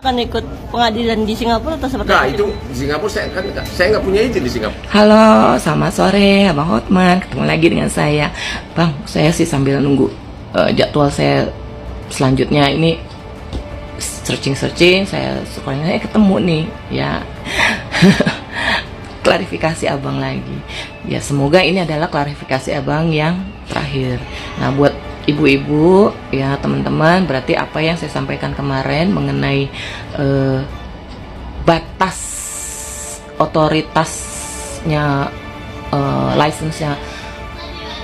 akan ikut pengadilan di Singapura atau seperti Nah apa? itu di Singapura saya nggak punya izin di Singapura. Halo, selamat sore Abang Hotman. Ketemu lagi dengan saya. Bang, saya sih sambil nunggu jadwal saya selanjutnya ini searching, saya sukanya ketemu nih ya. Klarifikasi abang lagi ya, semoga ini adalah klarifikasi abang yang terakhir. Nah, buat ibu-ibu ya teman-teman, berarti apa yang saya sampaikan kemarin mengenai batas otoritasnya, license-nya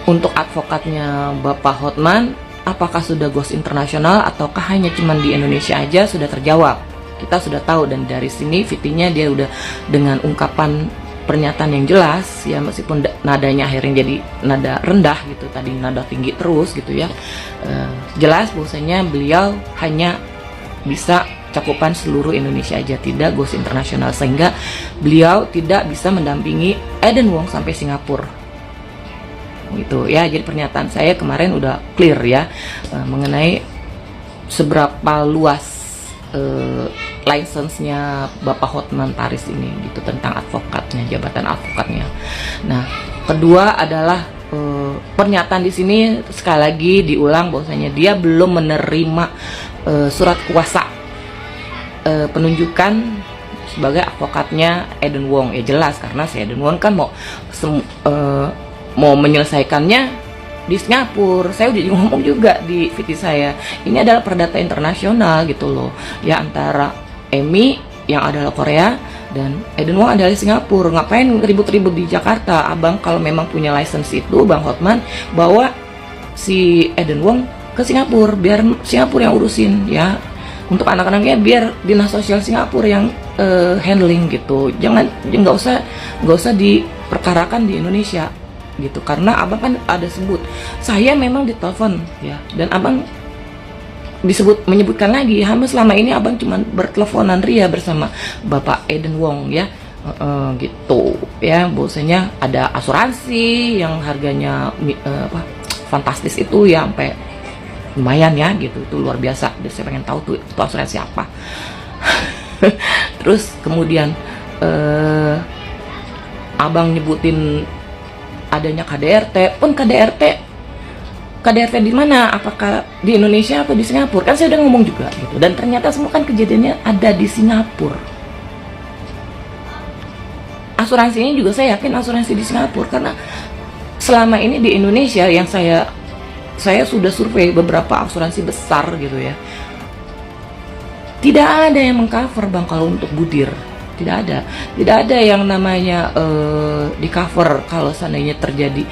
untuk advokatnya Bapak Hotman, apakah sudah goes internasional ataukah hanya cuman di Indonesia aja, sudah terjawab. Kita sudah tahu, dan dari sini VT-nya dia udah dengan ungkapan pernyataan yang jelas ya, meskipun nadanya akhirnya jadi nada rendah gitu, tadi nada tinggi terus gitu ya. Jelas bahwasanya beliau hanya bisa cakupan seluruh Indonesia aja, tidak goes internasional, sehingga beliau tidak bisa mendampingi Eden Wong sampai Singapura gitu ya. Jadi pernyataan saya kemarin udah clear ya, mengenai seberapa luas license-nya Bapak Hotman Paris ini gitu, tentang advokatnya, jabatan advokatnya. Nah, kedua adalah pernyataan di sini sekali lagi diulang bahwasanya dia belum menerima surat kuasa penunjukan sebagai advokatnya Eden Wong. Ya jelas, karena si Eden Wong kan mau menyelesaikannya di Singapura. Saya udah ngomong juga di VT saya, ini adalah perdata internasional gitu loh ya, antara Emi yang adalah Korea dan Eden Wong adalah Singapura. Ngapain ribut-ribut di Jakarta? Abang kalau memang punya license itu, Bang Hotman, bawa si Eden Wong ke Singapura, biar Singapura yang urusin ya. Untuk anak-anaknya biar dinas sosial Singapura yang handling gitu. Nggak usah diperkarakan di Indonesia gitu, karena abang kan ada sebut saya memang ditelepon ya, dan abang menyebutkan lagi hampir selama ini abang cuma berteleponan ria bersama Bapak Eden Wong ya, gitu ya, bahwasanya ada asuransi yang harganya fantastis itu ya, sampai lumayan ya gitu, itu luar biasa. Dan saya pengen tahu tuh itu asuransi apa. Terus kemudian abang nyebutin adanya KDRT, pun KDRT di mana? Apakah di Indonesia atau di Singapura? Kan saya udah ngomong juga gitu. Dan ternyata semua kan kejadiannya ada di Singapura. Asuransinya juga saya yakin asuransi di Singapura, karena selama ini di Indonesia yang saya sudah survei beberapa asuransi besar gitu ya, tidak ada yang mengcover Bang kalau untuk budir. Tidak ada yang namanya di cover kalau seandainya terjadi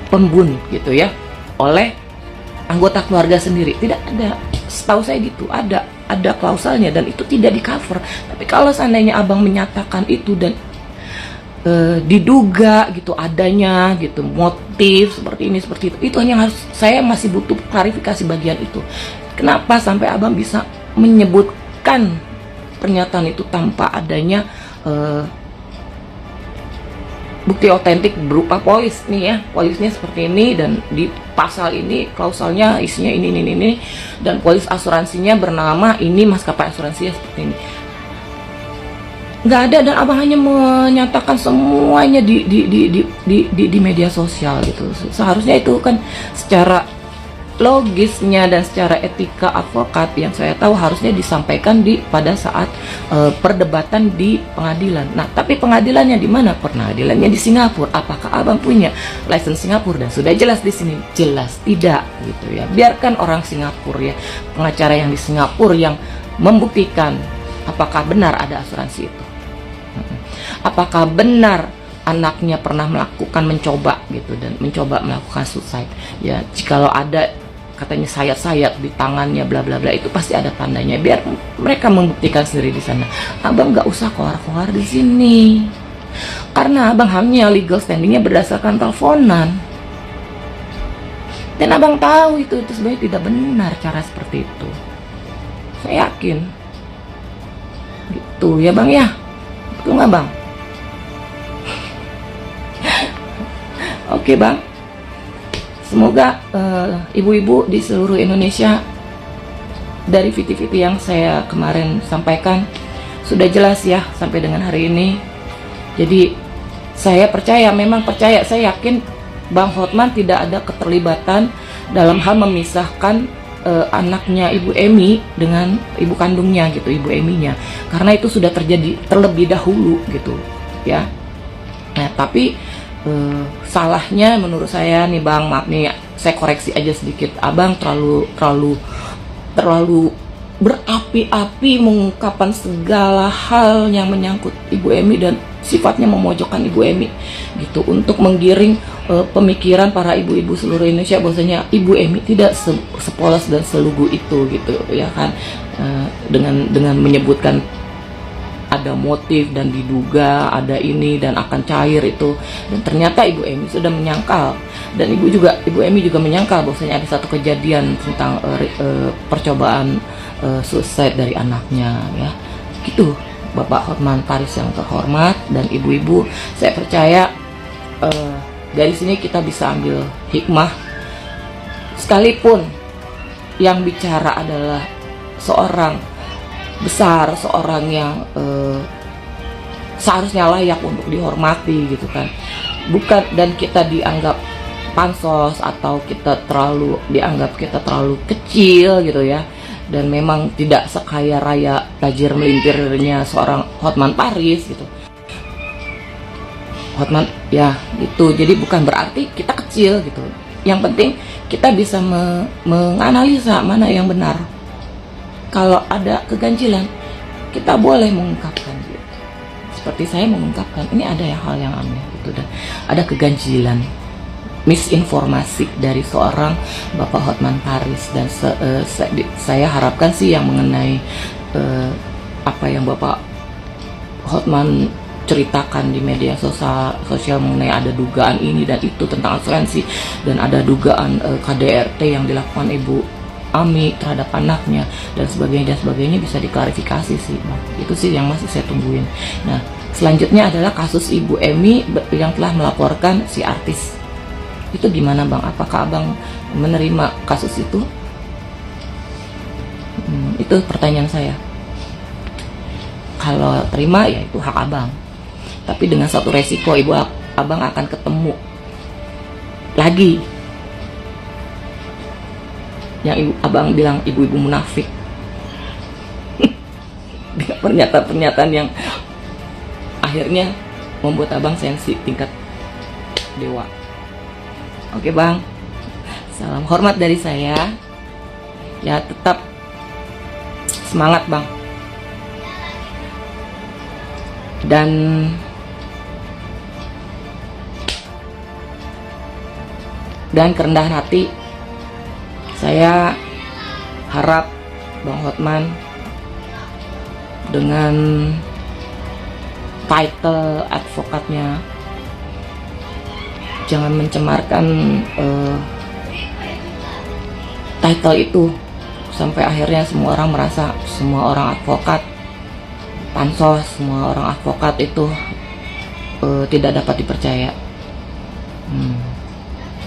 pembun gitu ya oleh anggota keluarga sendiri. Tidak ada, setahu saya gitu, ada klausalnya dan itu tidak di cover. Tapi kalau seandainya abang menyatakan itu dan diduga gitu adanya gitu motif seperti ini seperti itu hanya harus, saya masih butuh klarifikasi bagian itu. Kenapa sampai abang bisa menyebutkan pernyataan itu tanpa adanya bukti otentik berupa polis nih ya, polisnya seperti ini, dan di pasal ini klausalnya isinya ini, dan polis asuransinya bernama ini, maskapai asuransinya seperti ini. Nggak ada, dan abang hanya menyatakan semuanya di media sosial gitu. Seharusnya itu kan secara logisnya dan secara etika advokat yang saya tahu harusnya disampaikan pada saat perdebatan di pengadilan. Nah, tapi pengadilannya di mana? Pengadilannya di Singapura. Apakah abang punya license Singapura? Dan sudah jelas di sini, jelas tidak gitu ya. Biarkan orang Singapura ya, pengacara yang di Singapura yang membuktikan apakah benar ada asuransi itu. Apakah benar anaknya pernah mencoba gitu, dan mencoba melakukan suicide ya. Jikalau ada katanya sayat-sayat di tangannya bla bla bla, itu pasti ada tandanya, biar mereka membuktikan sendiri di sana. Abang nggak usah koar-koar di sini, karena abang hanya legal standingnya berdasarkan teleponan, dan abang tahu itu sebenarnya tidak benar cara seperti itu. Saya yakin gitu ya bang ya, betul nggak bang? Oke bang, semoga ibu-ibu di seluruh Indonesia dari VT-VT yang saya kemarin sampaikan sudah jelas ya sampai dengan hari ini. Jadi saya percaya, memang percaya, saya yakin Bang Hotman tidak ada keterlibatan dalam hal memisahkan anaknya Ibu Emi dengan ibu kandungnya gitu, Ibu Eminya, karena itu sudah terjadi terlebih dahulu gitu ya. Nah tapi salahnya menurut saya nih Bang, maaf nih saya koreksi aja sedikit, Abang terlalu berapi-api mengungkapkan segala hal yang menyangkut Ibu Emi dan sifatnya memojokkan Ibu Emi gitu, untuk menggiring pemikiran para ibu-ibu seluruh Indonesia bahwasanya Ibu Emi tidak sepolos dan selugu itu gitu ya kan, dengan menyebutkan ada motif dan diduga ada ini dan akan cair itu, dan ternyata Ibu Emi sudah menyangkal, dan Ibu Emi juga menyangkal bahwasanya ada satu kejadian tentang percobaan suicide dari anaknya ya gitu. Bapak Hotman Paris yang terhormat dan ibu-ibu, saya percaya dari sini kita bisa ambil hikmah, sekalipun yang bicara adalah seorang besar, seorang yang seharusnya layak untuk dihormati gitu kan, bukan, dan kita dianggap pansos atau kita dianggap kita terlalu kecil gitu ya, dan memang tidak sekaya raya tajir melintirnya seorang Hotman Paris gitu. Hotman ya gitu, jadi bukan berarti kita kecil gitu. Yang penting kita bisa menganalisa mana yang benar. Kalau ada keganjilan, kita boleh mengungkapkan gitu. Seperti saya mengungkapkan, ini ada hal yang aneh gitu, dan ada keganjilan, misinformasi dari seorang Bapak Hotman Paris, dan saya harapkan sih yang mengenai apa yang Bapak Hotman ceritakan di media sosial mengenai ada dugaan ini dan itu tentang asuransi, dan ada dugaan KDRT yang dilakukan Ibu Ami terhadap anaknya dan sebagainya bisa diklarifikasi sih Bang. Itu sih yang masih saya tungguin. Nah selanjutnya adalah kasus Ibu Emi yang telah melaporkan si artis. Itu gimana Bang? Apakah Abang menerima kasus itu? Itu pertanyaan saya. Kalau terima ya itu hak Abang. Tapi dengan satu resiko, Abang akan ketemu lagi yang Abang bilang ibu-ibu munafik. Dengan pernyataan-pernyataan yang akhirnya membuat Abang sensi tingkat dewa. Oke Bang, salam hormat dari saya. Ya tetap semangat Bang. Dan kerendahan hati, saya harap Bang Hotman dengan title advokatnya jangan mencemarkan title itu sampai akhirnya semua orang merasa semua orang advokat pansos, semua orang advokat itu tidak dapat dipercaya.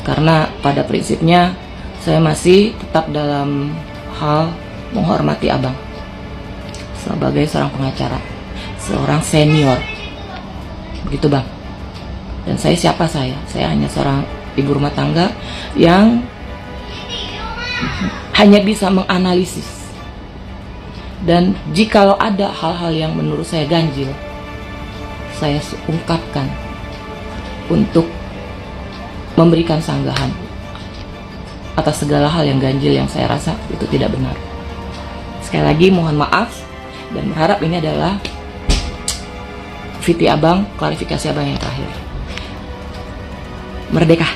Karena pada prinsipnya saya masih tetap dalam hal menghormati Abang sebagai seorang pengacara, seorang senior, begitu Bang. Dan saya siapa saya? Saya hanya seorang ibu rumah tangga yang hanya bisa menganalisis. Dan jikalau ada hal-hal yang menurut saya ganjil, saya ungkapkan untuk memberikan sanggahan atas segala hal yang ganjil yang saya rasa itu tidak benar. Sekali lagi mohon maaf dan berharap ini adalah VT Abang, klarifikasi Abang yang terakhir. Merdeka!